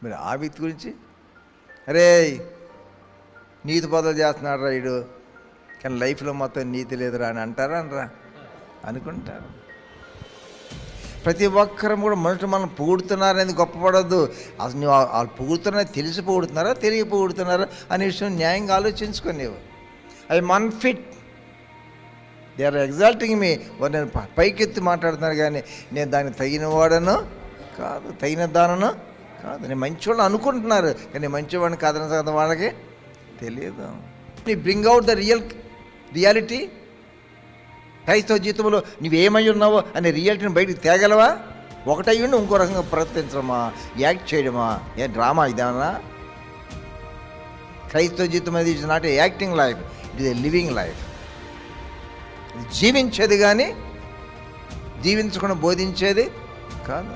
మరి ఆ వ్యక్తి గురించి అరే నీతి బదులు చేస్తున్నాడు రా వీడు, కానీ లైఫ్లో మొత్తం నీతి లేదురా అని అంటారా అనరా? అనుకుంటారు. ప్రతి ఒక్కరు కూడా మనుషులు మనం పొగుడుతున్నారనేది గొప్పపడద్దు. అసలు నువ్వు వాళ్ళు పొగుడుతున్నారని తెలిసి పొగుడుతున్నారా, తెలియ పొగుడుతున్నారా అనే విషయం న్యాయంగా ఆలోచించుకునేవు. I unfit, they are exalting me. నేను పైకెత్తి మాట్లాడుతున్నాను కానీ నేను దానికి తగిన వాడను కాదు, తగిన దానను కాదు. నేను మంచివాళ్ళు అనుకుంటున్నారు కానీ మంచివాడిని కాదని కదా వాళ్ళకి తెలియదు. నీ బ్రింగ్ అవుట్ ద రియాలిటీ. క్రైస్తవ జీవితంలో నువ్వేమై ఉన్నావో అనే రియాలిటీని బయటికి తేగలవా? ఒకటయ్యుండి ఇంకో రకంగా ప్రవర్తించడమా, యాక్ట్ చేయడమా, ఏ డ్రామా ఇదేమన్నా? క్రైస్తవ జీవితం అనేది it's not a acting life, it is a living life. జీవించేది కానీ జీవించకుండా బోధించేది కాదు.